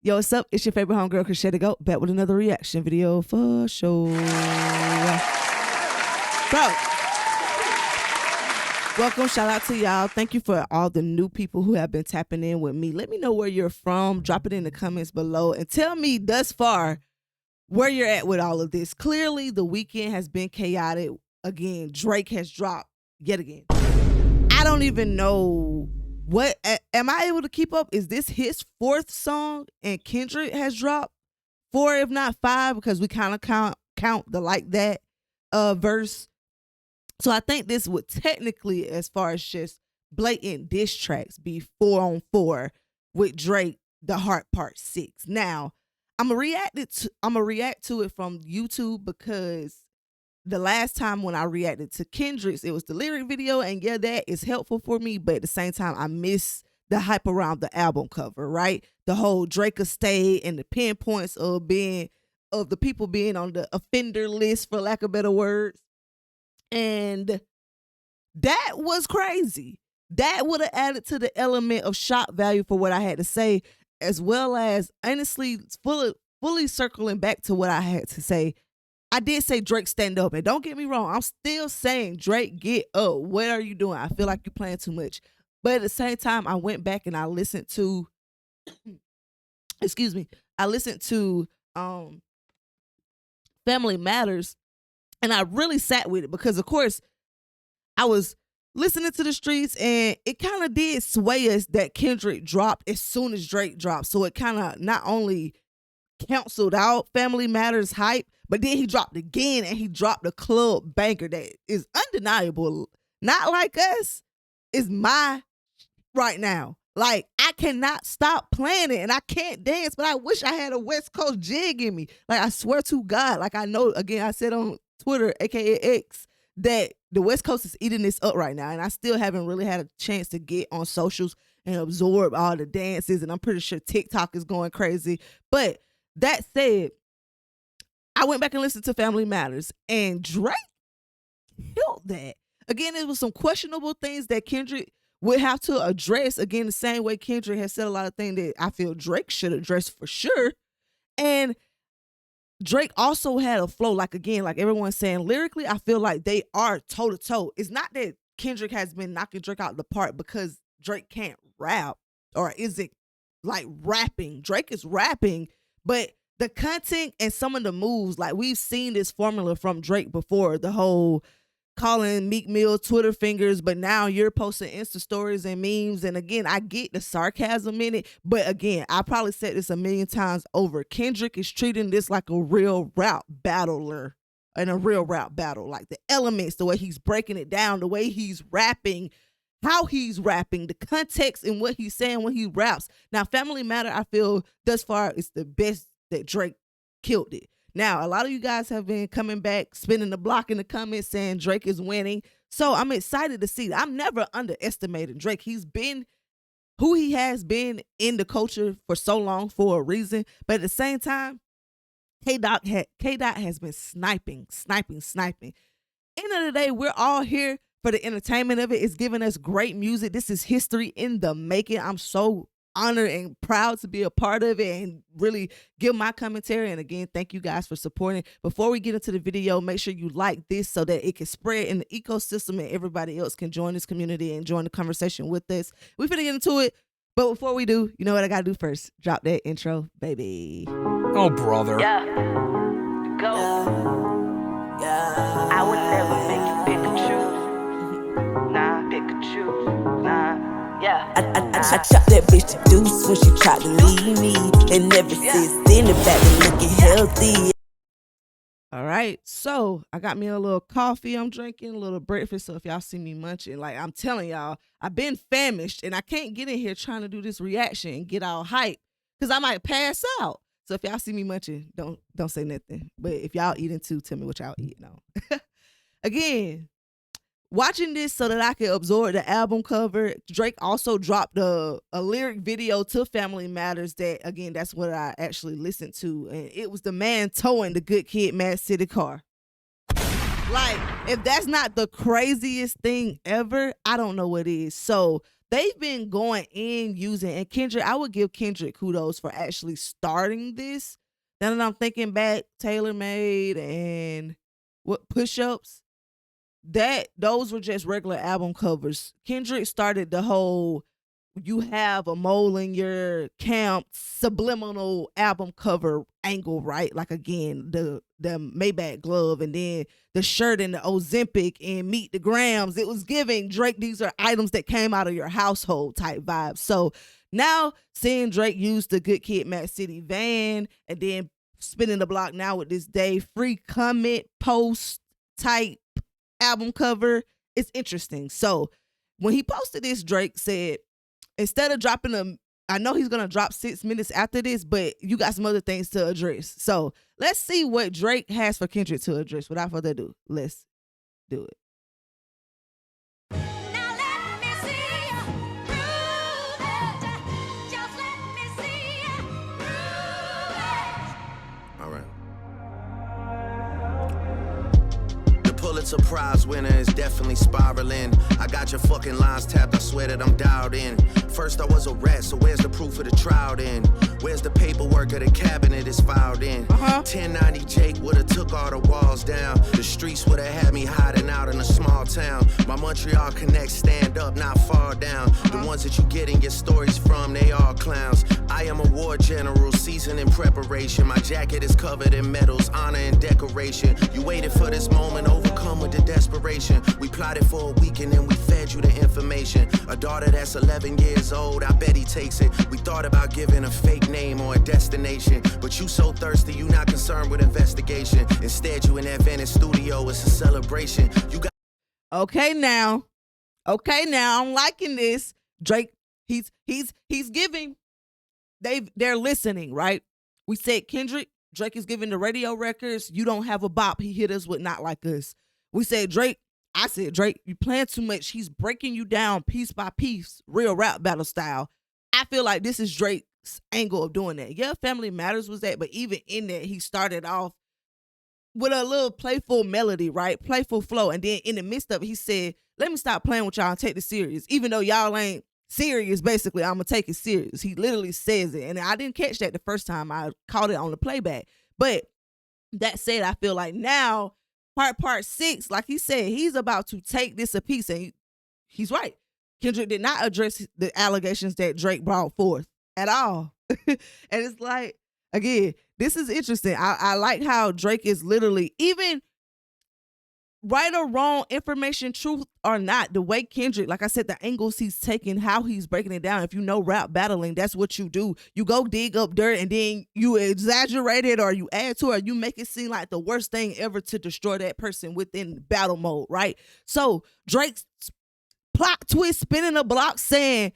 Yo, what's up? It's your favorite homegirl, Chrshy, to go back with another reaction video for sure. Bro, welcome. Shout out to y'all. Thank you for all the new people who have been tapping in with me. Let me know where you're from. Drop it in the comments below and tell me thus far where you're at with all of this. Clearly, the weekend has been chaotic. Again, Drake has dropped yet again. I don't even know what, am I able to keep up? Is this his 4th song and Kendrick has dropped 4, if not 5, because we kind of count the like that verse. So I think this would technically, as far as just blatant diss tracks, be 4 on 4 with Drake, The Heart Part 6. Now, I'm gonna react to it from YouTube because the last time when I reacted to Kendrick's, it was the lyric video, and yeah, that is helpful for me, but at the same time, I miss the hype around the album cover, right? The whole Drake estate and the pinpoints of the people being on the offender list, for lack of better words. And that was crazy. That would have added to the element of shock value for what I had to say, as well as honestly fully circling back to what I had to say. I did say Drake stand up, and don't get me wrong, I'm still saying Drake get up. What are you doing? I feel like you're playing too much. But at the same time, I went back and I listened to I listened to Family Matters, and I really sat with it because, of course, I was listening to the streets, and it kind of did sway us that Kendrick dropped as soon as Drake dropped. So it kind of not only canceled out Family Matters hype, but then he dropped again, and he dropped a club banker that is undeniable. Not Like Us is my right now. Like, I cannot stop playing it, and I can't dance, but I wish I had a West Coast jig in me. Like, I swear to God, like I know, again, I said on Twitter, aka X, that the West Coast is eating this up right now, and I still haven't really had a chance to get on socials and absorb all the dances, and I'm pretty sure TikTok is going crazy. But that said, I went back and listened to Family Matters, and Drake killed that. Again, it was some questionable things that Kendrick would have to address. Again, the same way Kendrick has said a lot of things that I feel Drake should address for sure. And Drake also had a flow, like, again, like everyone's saying, lyrically, I feel like they are toe-to-toe. It's not that Kendrick has been knocking Drake out the park because Drake can't rap or isn't, like, rapping. Drake is rapping, but the content and some of the moves, like, we've seen this formula from Drake before, the whole calling Meek Mill Twitter fingers, but now you're posting Insta stories and memes. And again, I get the sarcasm in it, but again, I probably said this a million times over. Kendrick is treating this like a real rap battler and a real rap battle. Like the elements, the way he's breaking it down, the way he's rapping, how he's rapping, the context and what he's saying when he raps. Now, Family Matter, I feel thus far is the best that Drake killed it. Now, a lot of you guys have been coming back, spinning the block in the comments saying Drake is winning. So I'm excited to see. I'm never underestimating Drake. He's been who he has been in the culture for so long for a reason. But at the same time, K-Dot has been sniping. End of the day, we're all here for the entertainment of it. It's giving us great music. This is history in the making. I'm so honored and proud to be a part of it and really give my commentary. And again, thank you guys for supporting. Before we get into the video, make sure you like this so that it can spread in the ecosystem and everybody else can join this community and join the conversation with us. We're finna get into it, but before we do, you know what I gotta do first? Drop that intro, baby. Oh, brother. Yeah. Go. Yeah. I would never make you pick and choose. Nah, pick and choose. Nah. Yeah. I chopped that bitch to deuce when she tried to leave me. And ever since then, the back is looking healthy. All right, so I got me a little coffee I'm drinking, a little breakfast. So if y'all see me munching, like I'm telling y'all, I've been famished and I can't get in here trying to do this reaction and get all hype because I might pass out. So if y'all see me munching, don't say nothing. But if y'all eating too, tell me what y'all eating on. Again, watching this so that I can absorb the album cover. Drake also dropped a lyric video to Family Matters that, again, that's what I actually listened to. And it was the man towing the Good Kid, Mad City car. Like, if that's not the craziest thing ever, I don't know what is. So they've been going in using, and Kendrick, I would give Kendrick kudos for actually starting this. Now that I'm thinking back, Tailor Made and what Push-Ups, those were just regular album covers. Kendrick started the whole, you have a mole in your camp, subliminal album cover angle, right? Like, again, the Maybach glove, and then the shirt and the Ozempic and Meet the Grams. It was giving Drake, these are items that came out of your household type vibes. So now seeing Drake use the Good Kid, Mad City van, and then spinning the block now with this day free comment post type album cover, it's interesting. So when he posted this, Drake said, instead of dropping I know he's going to drop 6 minutes after this, but you got some other things to address. So let's see what Drake has for Kendrick to address. Without further ado, let's do it. Now let me see you prove it. Just let me see you prove it. All right. The Pulitzer Prize winner is definitely spiraling. I got your fucking lines tapped, I swear that I'm dialed in. First I was a rat, so where's the proof of the trial then? Where's the paperwork of the cabinet is filed in? 1090 Jake would've took all the walls down. The streets would've had me hiding out in a small town. My Montreal connects stand up, not fall down. The ones that you getting your stories from, they all clowns. I am a war general, seasoned in preparation. My jacket is covered in medals, honor and decoration. You waited for this moment, overcome with the desperation. We plotted for a week and then we fed you the information. A daughter that's 11 years old, I bet he takes it. We thought about giving a fake name or a destination, but you so thirsty, you not concerned with investigation. Instead, you in that Venice studio, it's a celebration. You got Okay now, I'm liking this. Drake, he's giving, they're listening, right? We said Kendrick, Drake is giving the radio records, you don't have a bop, he hit us with Not Like Us. We said Drake, I said Drake, you playing too much, he's breaking you down piece by piece, real rap battle style. I feel like this is Drake's angle of doing that. Yeah, Family Matters was that, but even in that, he started off with a little playful melody, right? Playful flow. And then in the midst of it, he said, let me stop playing with y'all and take this serious. Even though y'all ain't serious, basically, I'm going to take it serious. He literally says it. And I didn't catch that the first time. I caught it on the playback. But that said, I feel like now, part 6, like he said, he's about to take this a piece. And he's right. Kendrick did not address the allegations that Drake brought forth at all. And it's like, again, this is interesting. I like how Drake is literally, even right or wrong, information, truth or not, the way Kendrick, like I said, the angles he's taking, how he's breaking it down. If you know rap battling, that's what you do. You go dig up dirt and then you exaggerate it or you add to it, or you make it seem like the worst thing ever to destroy that person within battle mode, right? So Drake's plot twist, spinning the block, saying,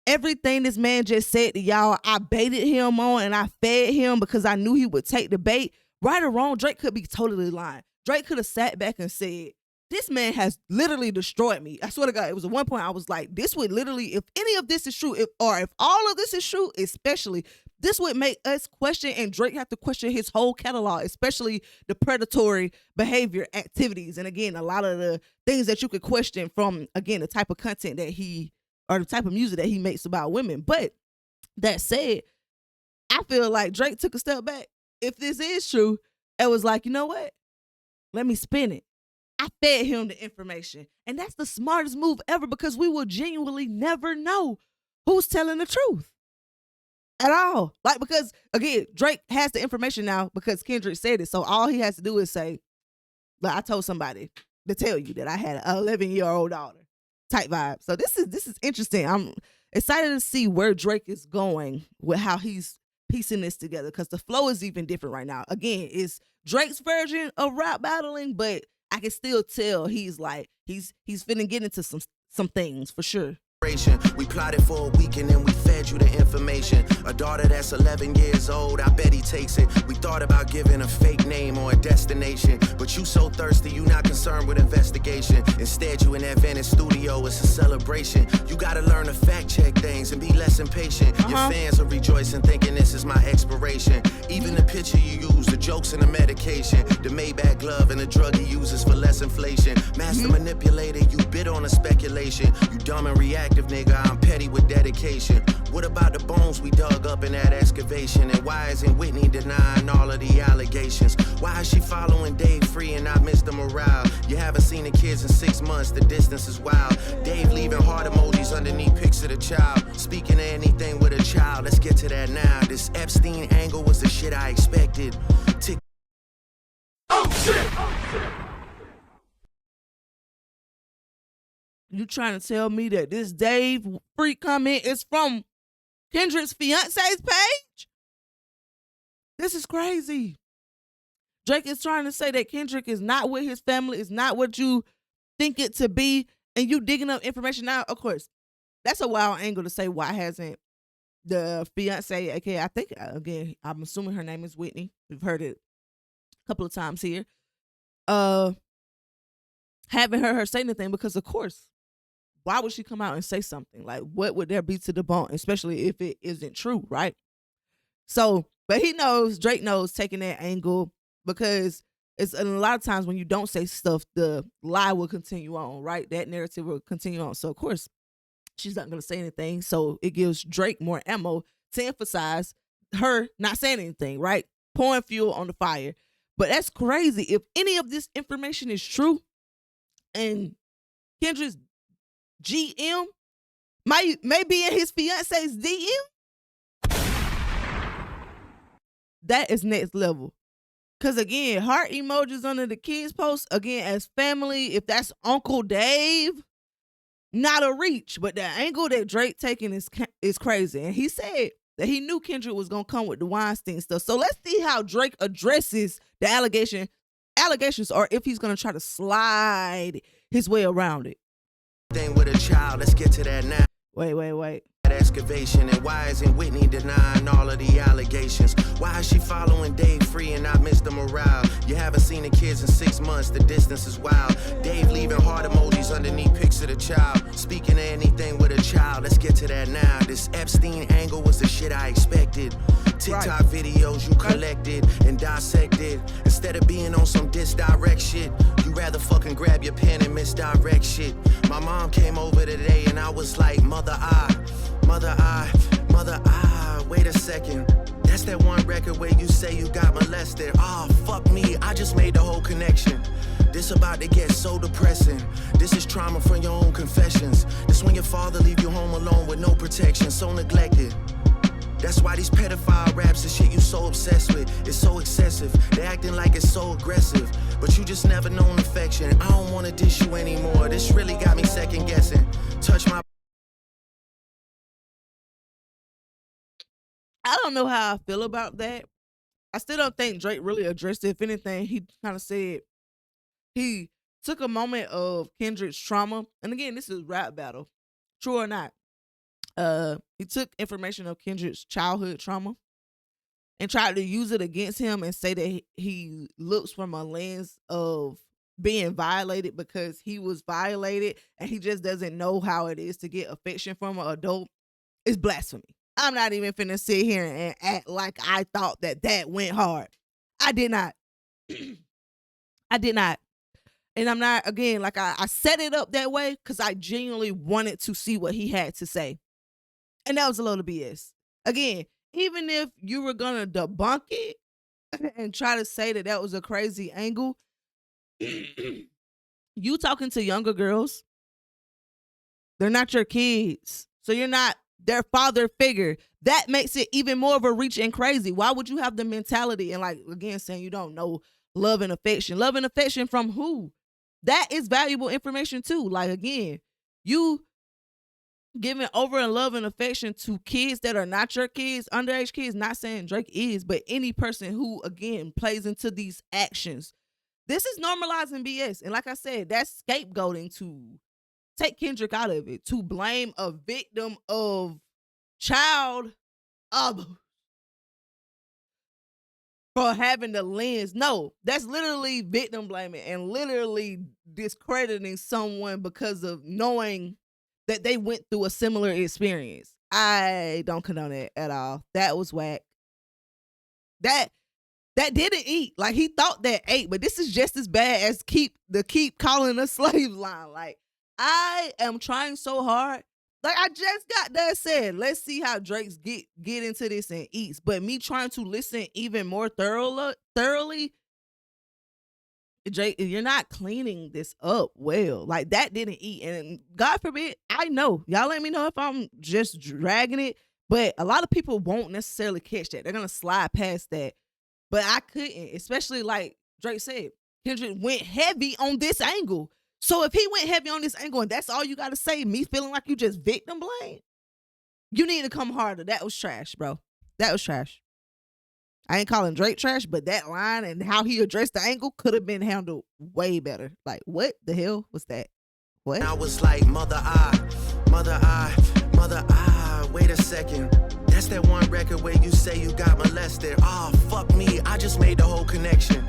everything this man just said to y'all, I baited him on and I fed him because I knew he would take the bait. Right or wrong, Drake could be totally lying. Drake could have sat back and said, this man has literally destroyed me. I swear to God, it was at one point I was like, this would literally, if any of this is true, if all of this is true, especially, this would make us question, and Drake have to question his whole catalog, especially the predatory behavior, activities. And again, a lot of the things that you could question from, again, the type of content that or the type of music that he makes about women. But that said, I feel like Drake took a step back. If this is true, it was like, you know what? Let me spin it. I fed him the information. And that's the smartest move ever, because we will genuinely never know who's telling the truth at all. Like, because again, Drake has the information now because Kendrick said it. So all he has to do is say, like, I told somebody to tell you that I had an 11-year-old daughter type vibe. So this is interesting. I'm excited to see where Drake is going with how he's piecing this together, because the flow is even different right now. Again, it's Drake's version of rap battling, but I can still tell he's finna get into some things for sure. We plotted for a week and then we fed you the information. A daughter that's 11 years old, I bet he takes it. We thought about giving a fake name or a destination, but you so thirsty, you not concerned with investigation. Instead, you in that Venice studio, it's a celebration. You gotta learn to fact check things and be less impatient. Your fans are rejoicing, thinking this is my expiration. Even the picture you use, the jokes and the medication, the Maybach glove and the drug he uses for less inflation. Master manipulator, you bid on a speculation. You dumb and react proactive, nigga. I'm petty with dedication. What about the bones we dug up in that excavation? And why isn't Whitney denying all of the allegations? Why is she following Dave free and not Mr. Morale? You haven't seen the kids in 6 months, the distance is wild. Dave leaving heart emojis underneath pics of the child. Speaking of anything with a child, let's get to that now. This Epstein angle was the shit I expected. You trying to tell me that this Dave freak comment is from Kendrick's fiance's page? This is crazy. Drake is trying to say that Kendrick is not with his family, is not what you think it to be, and you digging up information. Now, of course, that's a wild angle to say why hasn't the fiance, aka I think, again, I'm assuming her name is Whitney. We've heard it a couple of times here. Haven't heard her say anything because, of course, why would she come out and say something? Like, what would there be to debunk, especially if it isn't true, right? So, but he knows, Drake knows, taking that angle because it's a lot of times when you don't say stuff, the lie will continue on, right? That narrative will continue on. So, of course, she's not going to say anything. So it gives Drake more ammo to emphasize her not saying anything, right? Pouring fuel on the fire. But that's crazy. If any of this information is true and Kendrick's GM may be in his fiance's DM, that is next level. Because again, heart emojis under the kids post, again, as family, if that's Uncle Dave, not a reach. But the angle that Drake taking is crazy. And he said that he knew Kendrick was going to come with the Weinstein stuff. So let's see how Drake addresses the allegations, or if he's going to try to slide his way around it. Thing with a child, let's get to that now. Wait. Excavation, and why isn't Whitney denying all of the allegations? Why is she following Dave free and not Mr. Morale? You haven't seen the kids in 6 months, the distance is wild. Dave leaving heart emojis underneath pics of the child. Speaking of anything with a child, let's get to that now. This Epstein angle was the shit I expected. TikTok videos you collected and dissected. Instead of being on some disdirect shit, you rather fucking grab your pen and misdirect shit. My mom came over today and I was like, mother, wait a second. That's that one record where you say you got molested. Oh, fuck me, I just made the whole connection. This about to get so depressing. This is trauma from your own confessions. This when your father leave you home alone with no protection, so neglected. That's why these pedophile raps and shit you so obsessed with is so excessive. They acting like it's so aggressive, but you just never known affection. I don't wanna dish you anymore. This really got me second guessing. Touch my. I don't know how I feel about that. I still don't think Drake really addressed it. If anything, he kind of said he took a moment of Kendrick's trauma. And again, this is rap battle. True or not. He took information of Kendrick's childhood trauma and tried to use it against him and say that he looks from a lens of being violated because he was violated and he just doesn't know how it is to get affection from an adult. It's blasphemy. I'm not even finna sit here and act like I thought that went hard. I did not. I did not. And I'm not, again, like I set it up that way because I genuinely wanted to see what he had to say. And that was a load of BS. Again, even if you were going to debunk it and try to say that was a crazy angle, you talking to younger girls, they're not your kids. So you're not their father figure. That makes it even more of a reach and crazy. Why would you have the mentality and, like, again, saying you don't know love and affection? Love and affection from who? That is valuable information too. Like, again, you giving over and love and affection to kids that are not your kids, underage kids, not saying Drake is, but any person who, again, plays into these actions. This is normalizing BS. And like I said, that's scapegoating to take Kendrick out of it, to blame a victim of child abuse for having the lens. No, that's literally victim blaming and literally discrediting someone because of knowing that they went through a similar experience. I don't condone it at all. That was whack. That didn't eat. Like, he thought that ate, but this is just as bad as keep calling us slave line. Like, I am trying so hard. Like I just got that said. Let's see how Drake's get into this and eats. But me trying to listen even more thoroughly, Drake, you're not cleaning this up well. Like that didn't eat. And God forbid, I know. Y'all let me know if I'm just dragging it. But a lot of people won't necessarily catch that. They're gonna slide past that. But I couldn't, especially like Drake said, Kendrick went heavy on this angle. So if he went heavy on this angle and that's all you gotta say, me feeling like you just victim blame, you need to come harder. That was trash, bro. That was trash. I ain't calling Drake trash, but that line and how he addressed the angle could have been handled way better. Like, what the hell was that? What? I was like, mother, wait a second. That's that one record where you say you got molested. Oh, fuck me, I just made the whole connection.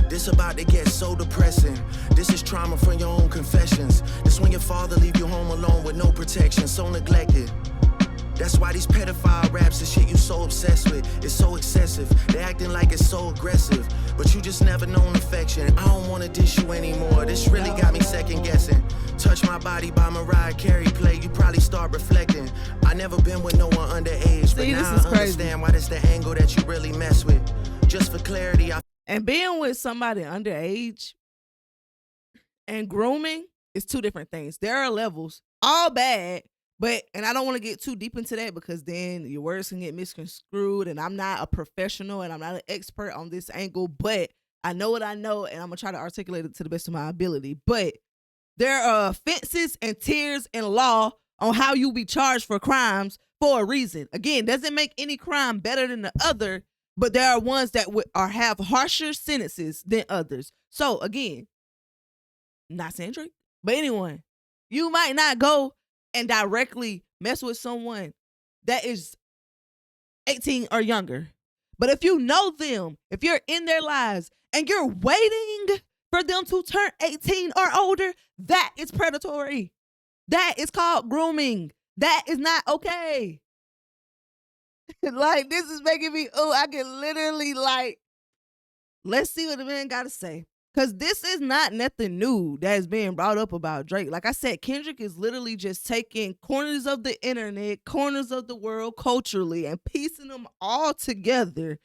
This about to get so depressing. This is trauma from your own confessions. This when your father leave you home alone with no protection, so neglected. That's why these pedophile raps and shit you so obsessed with is so excessive. They acting like it's so aggressive, but you just never known affection. I don't wanna dish you anymore. This really got me second guessing. Touch My Body by Mariah Carey play, you probably start reflecting. I never been with no one underage, but now I understand why that's the angle that you really mess with. Just for clarity, and being with somebody underage and grooming is two different things. There are levels, all bad. But, and I don't want to get too deep into that because then your words can get misconstrued and I'm not a professional and I'm not an expert on this angle, but I know what I know and I'm going to try to articulate it to the best of my ability. But there are offenses and tiers in law on how you be charged for crimes for a reason. Again, doesn't make any crime better than the other, but there are ones that have harsher sentences than others. So again, not saying Drake, but anyone, you might not go and directly mess with someone that is 18 or younger. But if you know them, if you're in their lives and you're waiting for them to turn 18 or older, that is predatory. That is called grooming. That is not okay. Like, this is making me, I can literally let's see what the man got to say. Because this is not nothing new that is being brought up about Drake. Like I said, Kendrick is literally just taking corners of the internet, corners of the world culturally, and piecing them all together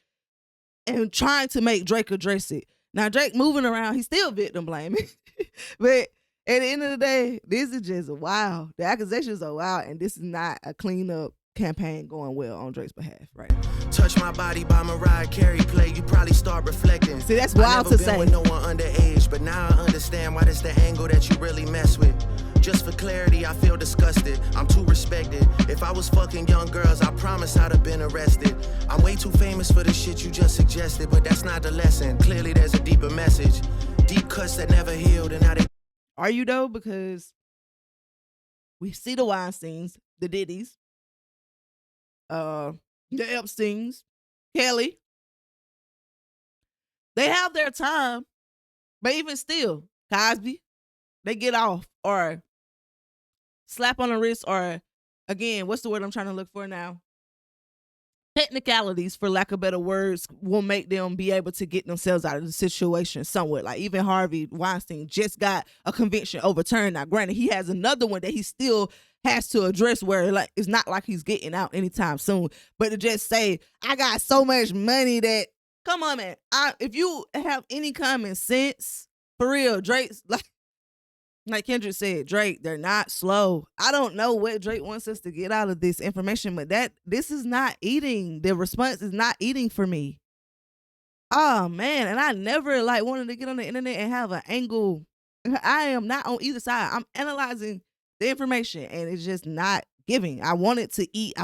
and trying to make Drake address it. Now, Drake moving around, he's still victim blaming. But at the end of the day, this is just wild. The accusations are wild, and this is not a cleanup campaign going well on Drake's behalf right now. Touch My Body by Mariah Carey play, you probably start reflecting. See, that's wild to say. I never been with no one underage, but now I understand why that's the angle that you really mess with. Just for clarity, I feel disgusted. I'm too respected. If I was fucking young girls, I promise I'd have been arrested. I'm way too famous for the shit you just suggested, but that's not the lesson. Clearly there's a deeper message. Deep cuts that never healed, and now they... Are you though? Because we see the Weinsteins, the Diddies, the Epsteins, Kelly. They have their time, but even still, Cosby, they get off or slap on the wrist or, again, what's the word I'm trying to look for now? Technicalities, for lack of better words, will make them be able to get themselves out of the situation somewhat. Like even Harvey Weinstein just got a conviction overturned. Now, granted, he has another one that he still has to address where like it's not like he's getting out anytime soon. But to just say, I got so much money that, come on, man. If you have any common sense, for real, Drake's like Kendrick said, Drake, they're not slow. I don't know what Drake wants us to get out of this information, but this is not eating. The response is not eating for me. Oh, man. And I never wanted to get on the internet and have an angle. I am not on either side. I'm analyzing the information and it's just not giving. I want it to eat.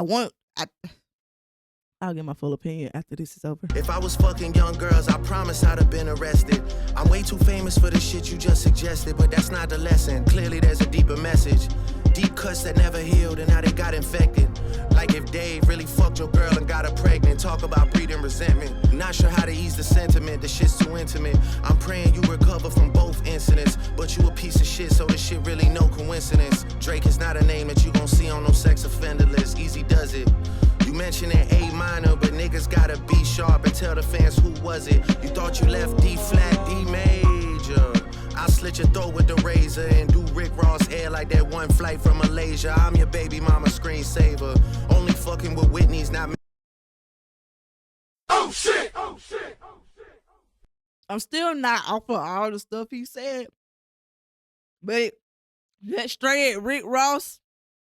I'll get my full opinion after this is over. If I was fucking young girls, I promise I'd have been arrested. I'm way too famous for the shit you just suggested, but that's not the lesson. Clearly there's a deeper message. Deep cuts that never healed and now they got infected. Like if Dave really fucked your girl and got her pregnant. Talk about breeding resentment. Not sure how to ease the sentiment. The shit's too intimate. I'm praying you recover from both incidents, but you a piece of shit, so this shit really no coincidence. Drake is not a name that you gon' see on no sex offender list. Easy does it. You mentioned an A minor, but niggas gotta be sharp and tell the fans who was it. You thought you left D flat, D major. I slit your throat with the razor and do Rick Ross hair like that one flight from Malaysia. I'm your baby mama screensaver. Only fucking with Whitney's not. Oh shit! Oh shit! I'm still not off of all the stuff he said, but that straight Rick Ross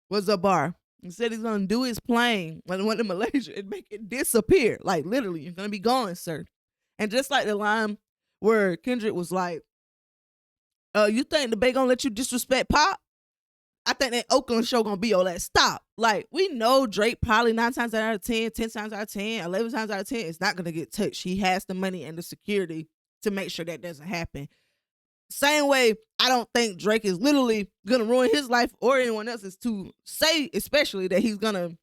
was a bar. He said he's gonna do his plane when he went to Malaysia and make it disappear. Like literally, you're gonna be gone, sir. And just like the line where Kendrick was like, you think the Bay gonna let you disrespect Pop? I think that Oakland show gonna be all that. Stop. Like, we know Drake probably 9 times out of 10, 10 times out of 10, 11 times out of 10 is not gonna get touched. He has the money and the security to make sure that doesn't happen. Same way, I don't think Drake is literally gonna ruin his life or anyone else's to say, especially that he's gonna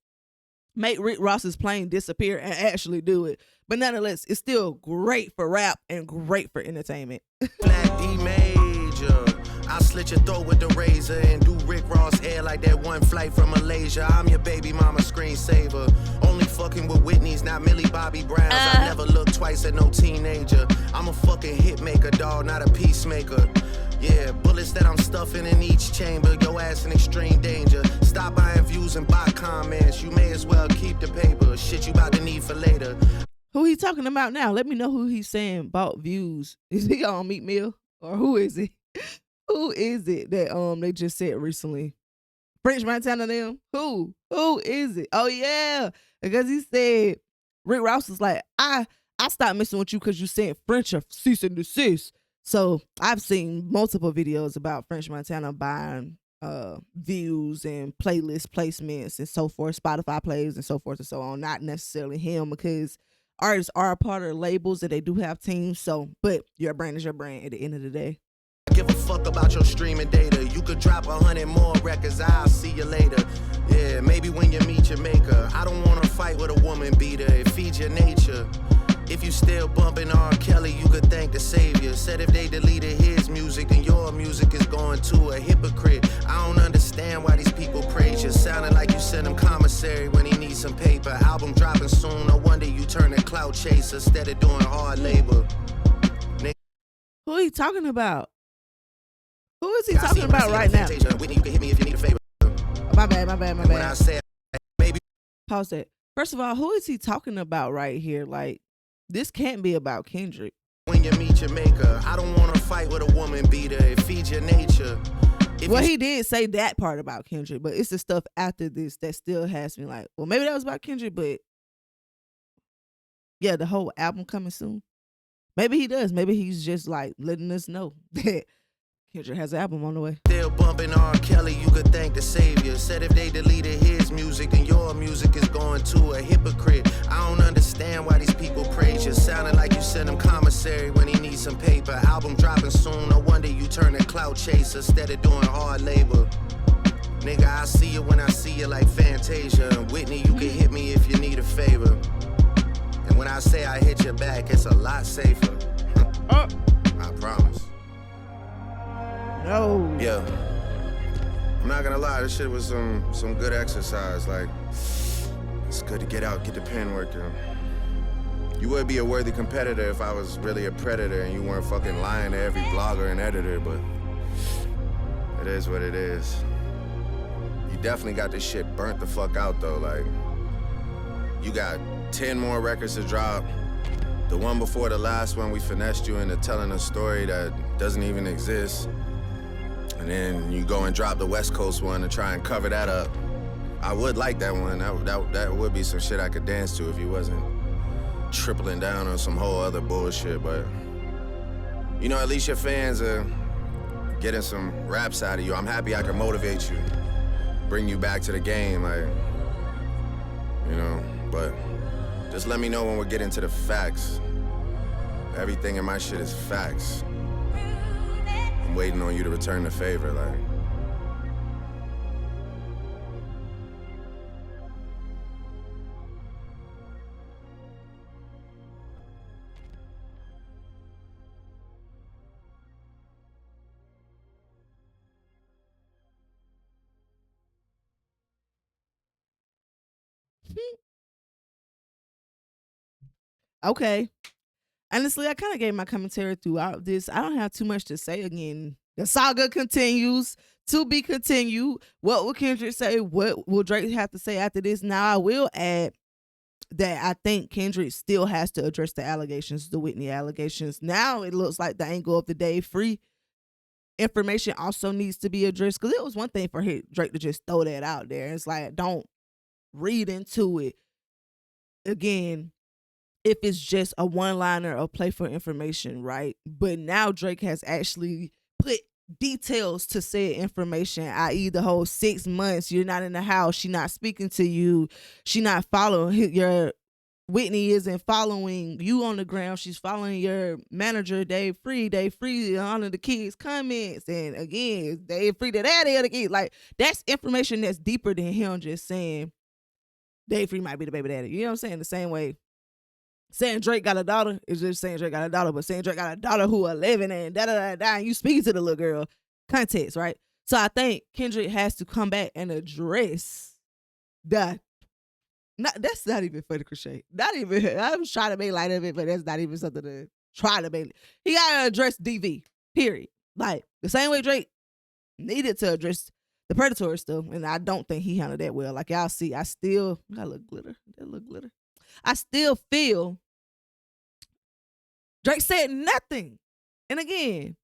make Rick Ross's plane disappear and actually do it. But nonetheless, it's still great for rap and great for entertainment. Black D Major. I slit your throat with the razor and do Rick Ross hair like that one flight from Malaysia. I'm your baby mama screensaver. Only fucking with Whitney's, not Millie Bobby Brown's. I never look twice at no teenager. I'm a fucking hit maker, dawg, not a peacemaker. Yeah, bullets that I'm stuffing in each chamber. Your ass in extreme danger. Stop buying views and buy comments. You may as well keep the paper. Shit you about to need for later. Who he talking about now? Let me know who he's saying bought views. Is he on Meat Mill? Or who is he? Who is it that they just said recently? French Montana them? Who is it? Oh yeah. Because he said Rick Ross was like, I stopped messing with you because you said French or cease and desist. So I've seen multiple videos about French Montana buying views and playlist placements and so forth, Spotify plays and so forth and so on. Not necessarily him, because artists are a part of labels and they do have teams. So, but your brand is your brand at the end of the day. Give a fuck about your streaming data. You could drop 100 more records, I'll see you later. Yeah, maybe when you meet your maker. I don't wanna fight with a woman beater, it feeds your nature. If you still bumping R. Kelly, you could thank the savior. Said if they deleted his music, then your music is going to a hypocrite. I don't understand why these people praise you. Sounding like you sent him commissary when he needs some paper. Album dropping soon, no wonder you turn a clout chaser instead of doing hard labor. Who are you talking about? Who is he talking about right now? Whitney, you can hit me if you need a favor. My bad. When I say maybe. Pause that. First of all, who is he talking about right here? Like, this can't be about Kendrick. When you meet your maker, I don't want to fight with a woman beater. It feeds your nature. Well, he did say that part about Kendrick, but it's the stuff after this that still has me like, well, maybe that was about Kendrick, but yeah, the whole album coming soon. Maybe he does. Maybe he's just like letting us know that Kendrick has an album on the way. Still bumping R. Kelly, you could thank the savior. Said if they deleted his music, then your music is going to a hypocrite. I don't understand why these people praise you. Sounding like you sent him commissary when he needs some paper. Album dropping soon, no wonder you turn a clout chaser instead of doing hard labor. Nigga, I see you when I see you like Fantasia. Whitney, you can hit me if you need a favor. And when I say I hit your back, it's a lot safer. I promise. No. Yeah. I'm not gonna lie, this shit was some good exercise. Like, it's good to get out, get the pen working. You would be a worthy competitor if I was really a predator and you weren't fucking lying to every blogger and editor, but it is what it is. You definitely got this shit burnt the fuck out though. Like, you got 10 more records to drop. The one before the last one, we finessed you into telling a story that doesn't even exist. And then you go and drop the West Coast one to try and cover that up. I would like that one. That would be some shit I could dance to if you wasn't tripling down on some whole other bullshit. But, you know, at least your fans are getting some raps out of you. I'm happy I can motivate you, bring you back to the game, like, you know. But just let me know when we're getting to the facts. Everything in my shit is facts. I'm waiting on you to return the favor, like. Okay. honestly, I kind of gave my commentary throughout this. I don't have too much to say. Again, the saga continues, to be continued. What will Kendrick say? What will Drake have to say after this? Now, I will add that I think Kendrick still has to address the allegations, the Whitney allegations. Now it looks like the angle of the day free information also needs to be addressed, because it was one thing for Drake to just throw that out there. It's like, don't read into it. Again, if it's just a one-liner or play for information, right? But now Drake has actually put details to said information, i.e. the whole 6 months you're not in the house, she not speaking to you, she not following your Whitney isn't following you on the ground, she's following your manager Dave Free on the kids' comments, and again Dave Free the daddy of the kids. Like, that's information that's deeper than him just saying Dave Free might be the baby daddy. You know what I'm saying? The same way saying Drake got a daughter is just saying Drake got a daughter, but saying Drake got a daughter who 11 and da-da-da-da, and you speaking to the little girl, context, right? So I think Kendrick has to come back and address that. That's not even for the Chrshy. Not even, I'm trying to make light of it, but that's not even something to try to make. He got to address DV, period. Like, the same way Drake needed to address the predatory stuff, and I don't think he handled that well. Like, y'all see, I still, that look glitter. I still feel Drake said nothing. And again,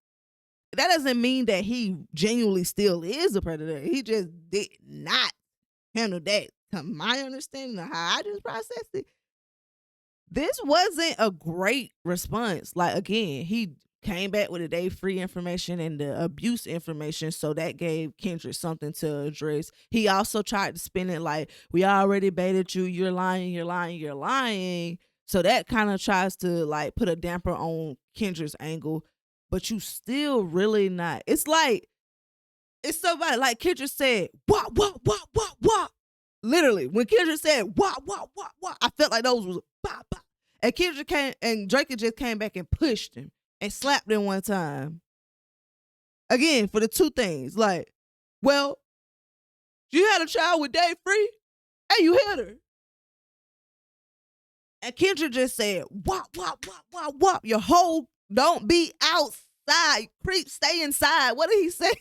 that doesn't mean that he genuinely still is a predator. He just did not handle that, to my understanding of how I just processed it. This wasn't a great response. Like, again, he came back with the day free information and the abuse information, so that gave Kendrick something to address. He also tried to spin it like, we already baited you, you're lying. So that kind of tries to like put a damper on Kendrick's angle, but you still really not. It's like, it's somebody like Kendrick said, what. Literally, when Kendrick said, what, I felt like those was bah. And Kendrick came, and Drake just came back and pushed him and slapped him one time. Again, for the two things, like, well, you had a child with Dave Free, and you hit her. And Kendrick just said, wop. Your whole, don't be outside. Creep, stay inside. What did he say?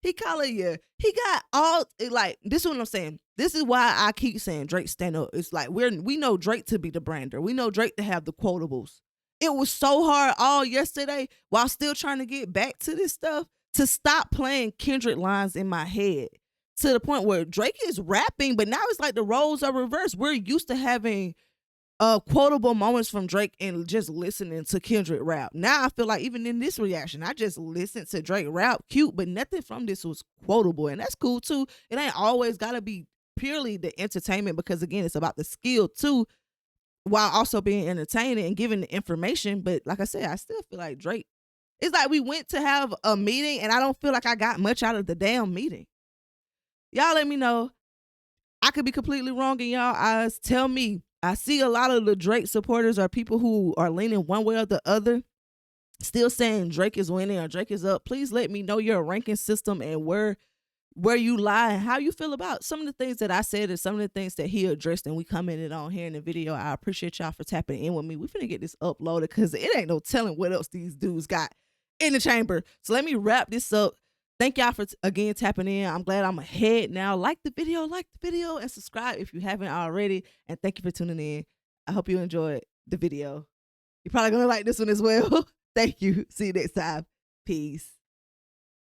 He calling you. He got all, like, this is what I'm saying. This is why I keep saying Drake stand up. It's like, we know Drake to be the brander. We know Drake to have the quotables. It was so hard all yesterday, while still trying to get back to this stuff, to stop playing Kendrick lines in my head, to the point where Drake is rapping, but now it's like the roles are reversed. We're used to having quotable moments from Drake and just listening to Kendrick rap. Now I feel like even in this reaction, I just listened to Drake rap, cute, but nothing from this was quotable, and that's cool too. It ain't always gotta be purely the entertainment, because again, it's about the skill too, while also being entertaining and giving the information. But like I said, I still feel like Drake, it's like we went to have a meeting and I don't feel like I got much out of the damn meeting. Y'all let me know. I could be completely wrong in y'all eyes. Tell me. I see a lot of the Drake supporters are people who are leaning one way or the other, still saying Drake is winning or Drake is up. Please let me know your ranking system and where you lie and how you feel about some of the things that I said and some of the things that he addressed and we commented on here in the video. I appreciate y'all for tapping in with me. We finna get this uploaded, because it ain't no telling what else these dudes got in the chamber. So let me wrap this up. Thank y'all for, again, tapping in. I'm glad I'm ahead now. Like the video, and subscribe if you haven't already. And thank you for tuning in. I hope you enjoyed the video. You're probably going to like this one as well. Thank you. See you next time. Peace.